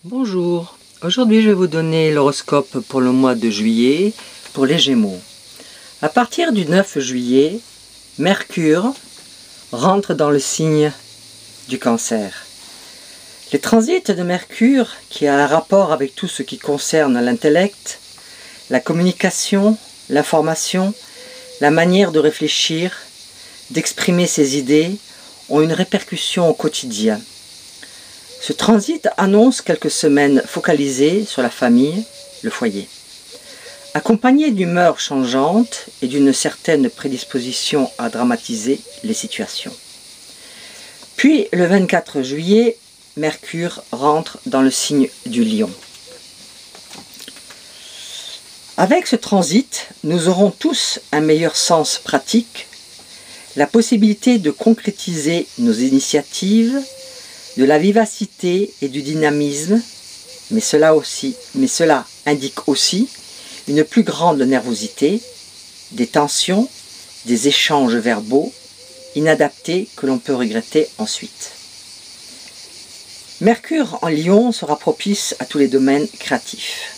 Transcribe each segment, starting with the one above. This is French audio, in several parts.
Bonjour, aujourd'hui je vais vous donner l'horoscope pour le mois de juillet pour les Gémeaux. À partir du 9 juillet, Mercure rentre dans le signe du Cancer. Les transits de Mercure, qui a un rapport avec tout ce qui concerne l'intellect, la communication, l'information, la manière de réfléchir, d'exprimer ses idées, ont une répercussion au quotidien. Ce transit annonce quelques semaines focalisées sur la famille, le foyer. Accompagné d'humeurs changeantes et d'une certaine prédisposition à dramatiser les situations. Puis, le 24 juillet, Mercure rentre dans le signe du Lion. Avec ce transit, nous aurons tous un meilleur sens pratique, la possibilité de concrétiser nos initiatives, de la vivacité et du dynamisme, mais cela indique aussi une plus grande nervosité, des tensions, des échanges verbaux inadaptés que l'on peut regretter ensuite. Mercure en Lion sera propice à tous les domaines créatifs.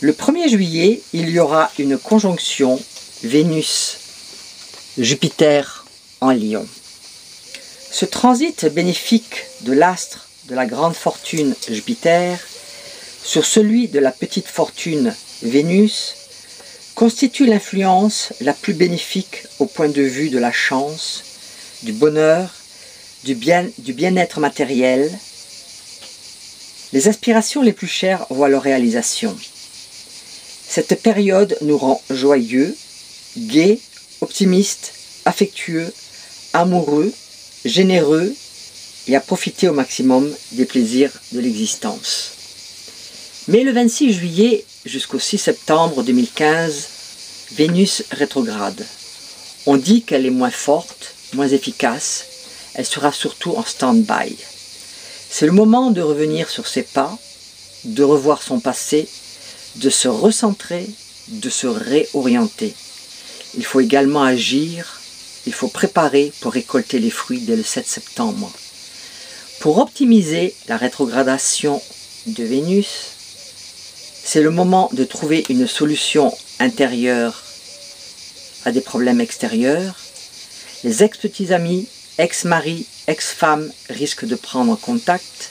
Le 1er juillet, il y aura une conjonction Vénus-Jupiter en Lion. Ce transit bénéfique de l'astre de la grande fortune Jupiter sur celui de la petite fortune Vénus constitue l'influence la plus bénéfique au point de vue de la chance, du bonheur, du bien-être matériel. Les aspirations les plus chères voient leur réalisation. Cette période nous rend joyeux, gais, optimistes, affectueux, amoureux, généreux et à profiter au maximum des plaisirs de l'existence. Mais le 26 juillet jusqu'au 6 septembre 2015, Vénus rétrograde. On dit qu'elle est moins forte, moins efficace, elle sera surtout en stand-by. C'est le moment de revenir sur ses pas, de revoir son passé, de se recentrer, de se réorienter. Il faut également agir. Il faut préparer pour récolter les fruits dès le 7 septembre. Pour optimiser la rétrogradation de Vénus, c'est le moment de trouver une solution intérieure à des problèmes extérieurs. Les ex-petits amis, ex-maris, ex-femmes risquent de prendre contact.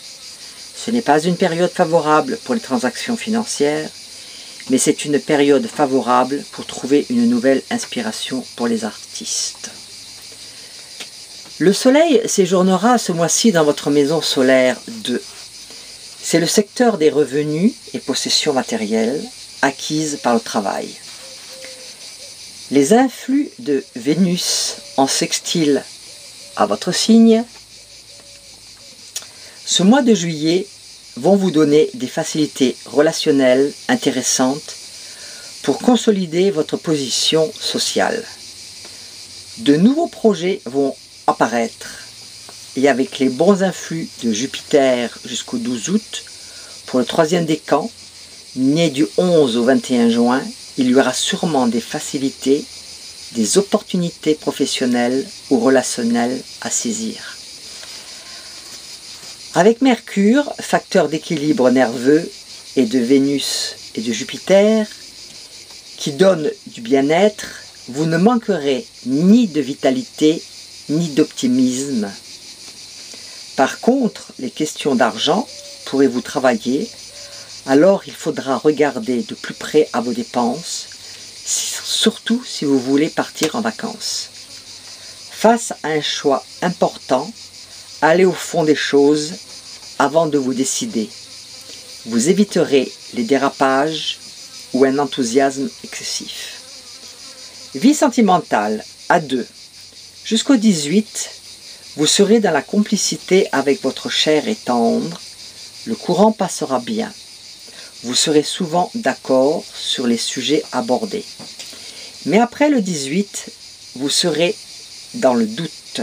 Ce n'est pas une période favorable pour les transactions financières, mais c'est une période favorable pour trouver une nouvelle inspiration pour les artistes. Le soleil séjournera ce mois-ci dans votre maison solaire 2. C'est le secteur des revenus et possessions matérielles acquises par le travail. Les influx de Vénus en sextile à votre signe, ce mois de juillet vont vous donner des facilités relationnelles intéressantes pour consolider votre position sociale. De nouveaux projets vont apparaître et avec les bons influx de Jupiter jusqu'au 12 août, pour le 3e décan, né du 11 au 21 juin, il y aura sûrement des facilités, des opportunités professionnelles ou relationnelles à saisir. Avec Mercure, facteur d'équilibre nerveux, et de Vénus et de Jupiter, qui donne du bien-être, vous ne manquerez ni de vitalité, ni d'optimisme. Par contre, les questions d'argent pourraient vous travailler, alors il faudra regarder de plus près à vos dépenses, surtout si vous voulez partir en vacances. Face à un choix important, allez au fond des choses avant de vous décider. Vous éviterez les dérapages ou un enthousiasme excessif. Vie sentimentale à 2. Jusqu'au 18, vous serez dans la complicité avec votre chair et tendre. Le courant passera bien. Vous serez souvent d'accord sur les sujets abordés. Mais après le 18, vous serez dans le doute.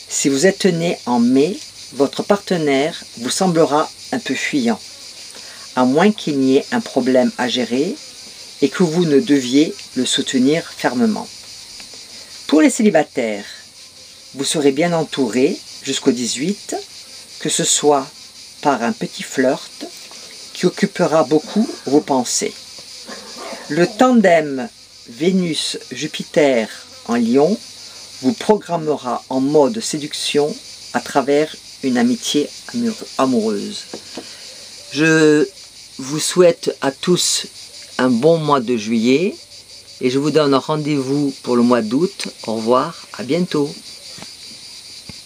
Si vous êtes né en mai, votre partenaire vous semblera un peu fuyant, à moins qu'il n'y ait un problème à gérer et que vous ne deviez le soutenir fermement. Pour les célibataires, vous serez bien entouré jusqu'au 18, que ce soit par un petit flirt qui occupera beaucoup vos pensées. Le tandem Vénus-Jupiter en Lion vous programmera en mode séduction à travers une amitié amoureuse. Je vous souhaite à tous un bon mois de juillet et je vous donne rendez-vous pour le mois d'août. Au revoir, à bientôt.